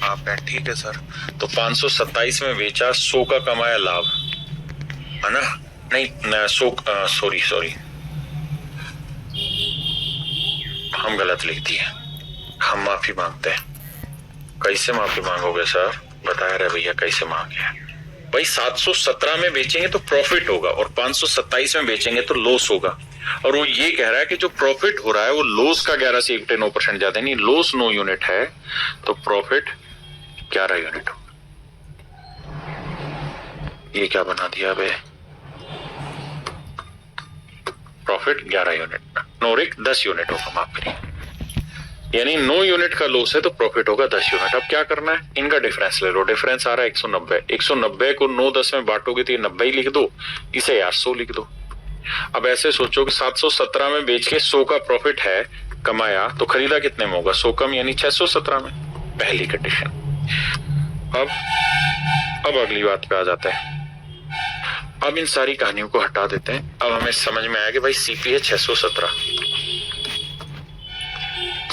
आप हैं, ठीक है सर। तो 527 में बेचा, 100 का कमाया लाभ, है ना? नहीं, 100, सॉरी, हम गलत लिख दिए, हम माफी मांगते हैं। कैसे माफी मांगोगे सर? बताया रहे भैया कैसे मांगे। भाई 717 में बेचेंगे तो प्रॉफिट होगा और 527 में बेचेंगे तो लॉस होगा। और वो ये कह रहा है कि जो प्रॉफिट हो रहा है वो लॉस का 11 से 9% ज्यादा नहीं, लॉस 9 यूनिट है तो प्रॉफिट 11 यूनिट हो। ये क्या बना दिया बे? प्रॉफिट 11 यूनिट, नोरिक 10 यूनिट होगा, माफ करिए। यानी 9 यूनिट का लॉस है तो प्रॉफिट होगा 10 यूनिट। अब क्या करना है, इनका डिफरेंस ले लो। डिफरेंस आ रहा है 190, 190 को 9 10 में बांटोगे तो ये 90 ही लिख दो, इसे 800 लिख दो। अब ऐसे सोचो कि 717 में बेच के 100 का प्रॉफिट है कमाया, तो खरीदा कितने में होगा? 100 कम यानी 617 में, पहली कंडीशन। अब अगली बात पे आ जाते हैं। अब इन सारी कहानियों को हटा देते हैं। अब हमें समझ में आया कि भाई सीपी है 617,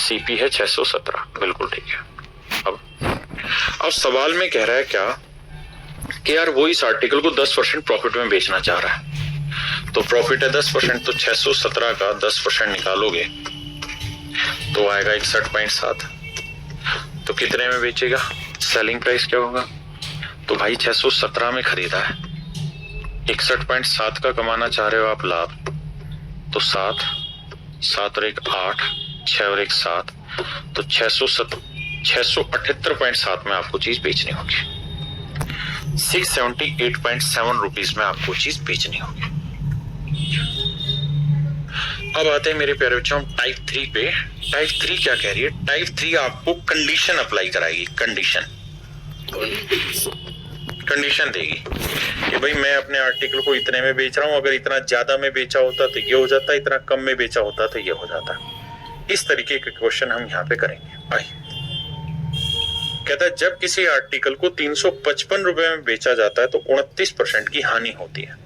सीपी है 617, बिल्कुल ठीक है। अब सवाल में कह रहा है क्या कि यार वो इस आर्टिकल को 10% प्रॉफिट में बेचना चाह रहा है। तो प्रॉफिट है 10%, तो 617 का 10% निकालोगे तो आएगा 61.7। तो कितने में बेचेगा? सेलिंग प्राइस क्या होगा? तो भाई 617 में खरीदा है, 61.7 का कमाना चाह रहे हो आप लाभ, तो 7 और 1 8, 6 और 1 7, तो 678.7 में आपको चीज बेचनी होगी। 678.7 रुपीज में आपको चीज बेचनी होगी। अब आते हैं मेरे प्यारे बच्चों टाइप 3 पे। टाइप 3 क्या कह रही है? टाइप 3 आपको कंडीशन अप्लाई कराएगी, कंडीशन देगी कि भाई मैं अपने आर्टिकल को इतने में बेच रहा हूं, अगर इतना ज्यादा में बेचा होता तो ये हो जाता, इतना कम में बेचा होता तो ये हो जाता। इस तरीके के क्वेश्चन हम यहाँ पे करेंगे। आइए, कहता है जब किसी आर्टिकल को 355 रुपए में बेचा जाता है तो 29% की हानि होती है।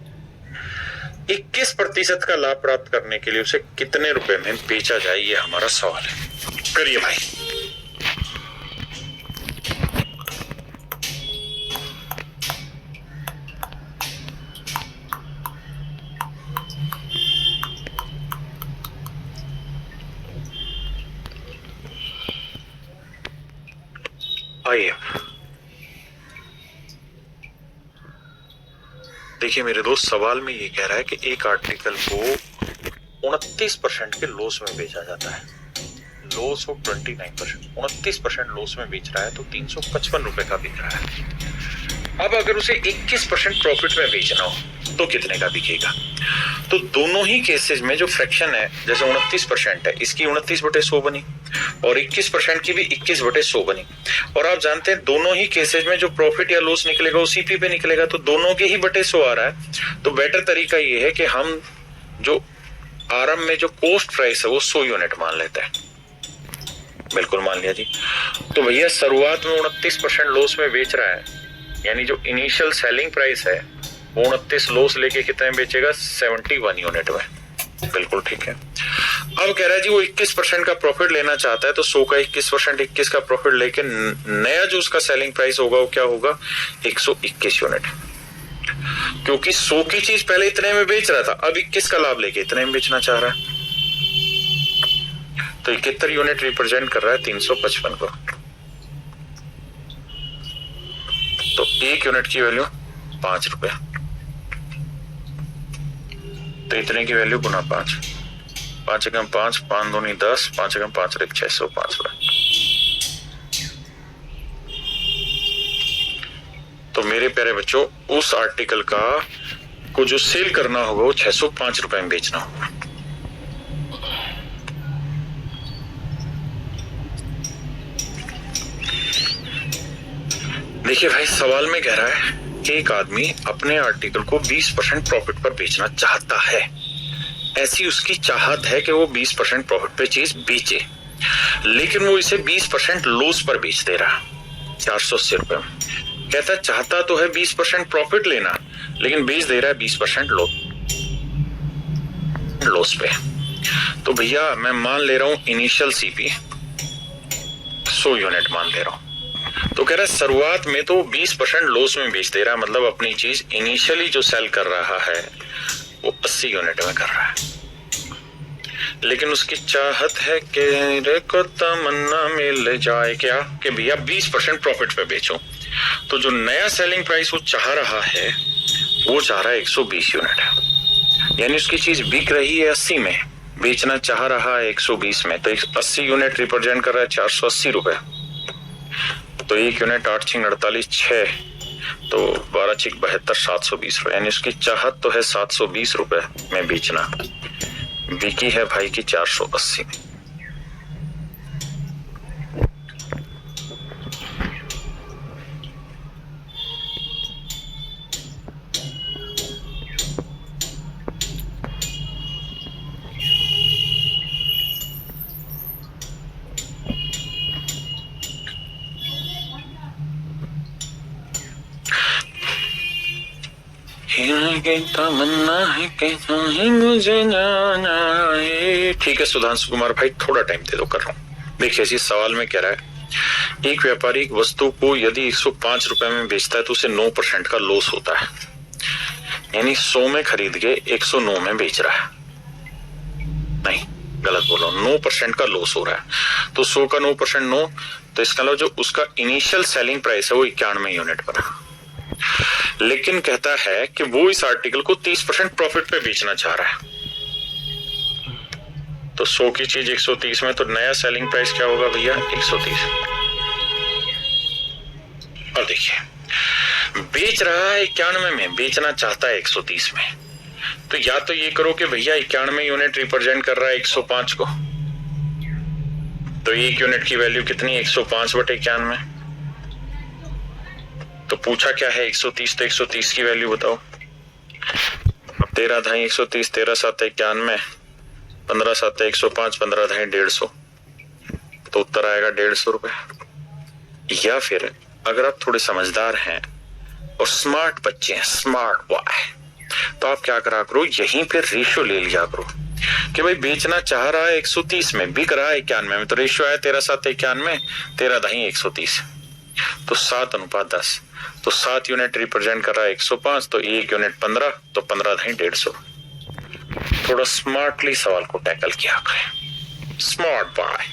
21% का लाभ प्राप्त करने के लिए उसे कितने रुपए में बेचा जाए, ये हमारा सवाल है। करिए भाई। आइए देखिए मेरे दोस्त, सवाल में ये कह रहा है कि एक आर्टिकल को 29% के लॉस में बेचा जाता है। लॉस हो 29%, 29% लॉस में बेच रहा है तो 355 रुपए का बिक रहा है। अब अगर उसे 21% प्रॉफिट में बेचना हो तो कितने का बिकेगा? तो दोनों ही केसेस में जो फ्रैक्शन है, जैसे 29% है, इसकी 29/100 बनी और 21% की भी 21/100 बनी। और आप जानते हैं दोनों ही केसेस में जो प्रॉफिट या लॉस निकलेगा वो सीपी पे निकलेगा, तो दोनों के ही बटे 100 आ रहा है। तो बेटर तरीका ये है कि हम जो आरंभ में जो कॉस्ट प्राइस है वो 100 यूनिट मान लेते हैं। बिल्कुल मान लिया जी। तो भैया शुरुआत में 29% लॉस में बेच रहा है, यानी जो इनिशियल सेलिंग प्राइस है वो 29 लॉस लेके कितने में बेचेगा? 71 यूनिट में। बिल्कुल ठीक है। अब कह रहा है जी वो 21% का प्रॉफिट लेना चाहता है, तो 100 का 21%, 21 का प्रॉफिट लेके नया जो उसका सेलिंग प्राइस होगा वो क्या होगा? 121 यूनिट। क्योंकि 100 की चीज पहले इतने में बेच रहा था, अब 21 का लाभ लेके इतने में बेचना चाह रहा है, तो 71 यूनिट रिप्रेजेंट कर रहा है 355 को। तो 1 यूनिट की वैल्यू 5 रुपए, तो इतने की वैल्यू गुना 5, 5 एकम 5, 5 दूनी 10, 5 एकम 5 और 605 रुपए। तो मेरे प्यारे बच्चों उस आर्टिकल का को जो सेल करना होगा वो 605 रुपए में बेचना होगा। देखिए भाई, सवाल में कह रहा है कि एक आदमी अपने आर्टिकल को 20% प्रॉफिट पर बेचना चाहता है। ऐसी उसकी चाहत है कि वो 20% प्रॉफिट पे चीज बेचे, लेकिन वो इसे 20% लॉस पर बेच दे रहा, 480 रुपए में। कहता है चाहता तो है 20% प्रॉफिट लेना, लेकिन बेच दे रहा है 20% लॉस पे। तो भैया मैं मान ले रहा हूं इनिशियल सीपी 100 यूनिट मान ले रहा हूं, तो कह रहा है शुरुआत में तो 20% लॉस में बेच दे रहा है, मतलब अपनी चीज इनिशियली जो सेल कर रहा है वो 80 यूनिट में कर रहा है, लेकिन उसकी चाहत है कि रे को तमन्ना मिल जाए क्या कि भैया 20% प्रॉफिट पे बेचो। तो जो नया सेलिंग प्राइस वो चाह रहा है वो चाह रहा है 120 यूनिट, यानी उसकी चीज बिक रही है 80 में, बेचना चाह रहा है 120 में, तो 80 यूनिट रिप्रेजेंट कर रहा है 480 रुपए। तो 1 यूनिट 8 छिंग 48 6, तो 12 छिंग 72 720 रुपए, यानी उसकी चाहत तो है 720 रुपए में बेचना, बिकी है भाई की 480 में। तमन्ना है कि मुझे जाना है। ठीक है सुधांशु कुमार भाई, थोड़ा टाइम दे दो, कर रहा हूं। देखिए इस सवाल में कह रहा है एक व्यापारी एक वस्तु को यदि 105 रुपए में बेचता है तो उसे 9% का लॉस होता है, यानी 100 में खरीद के 109 में बेच रहा है, नहीं गलत बोलो, 9% का लॉस हो रहा है। तो 100 का 9% 9, तो इसका मतलब जो उसका इनिशियल सेलिंग प्राइस है वो 91 यूनिट पर, लेकिन कहता है कि वो इस आर्टिकल को 30% प्रॉफिट पे बेचना चाह रहा है। तो 100 की चीज 130 में, तो नया सेलिंग प्राइस क्या होगा भैया 130। और देखिए बेच रहा है 91 में, बेचना चाहता है 130 में, तो या तो ये करो कि भैया 91 यूनिट रिप्रेजेंट कर रहा है 105 को, तो 1 यूनिट की वैल्यू कितनी 105/91। तो पूछा क्या है 130, तो 130 की वैल्यू बताओ। अब 13 ढाई 130, 13 7 91, 15 7 105, 15 ढाई 150, तो उत्तर आएगा 150 रुपए। या फिर अगर आप थोड़े समझदार हैं और स्मार्ट बच्चे हैं, स्मार्ट बॉय, तो आप क्या करा करो, यहीं पे रेशियो ले लिया करो कि भाई बेचना चाह रहा है 130 में, बिक रहा है 91 में, तो रेशियो आया 13 7 91, 13 ढाई 130, तो 7:10, तो 7 यूनिट रिप्रेजेंट कर रहा है 105, तो 1 यूनिट 15, तो 15 ढाई 150। थोड़ा स्मार्टली सवाल को टैकल किया करें, स्मार्ट बॉय।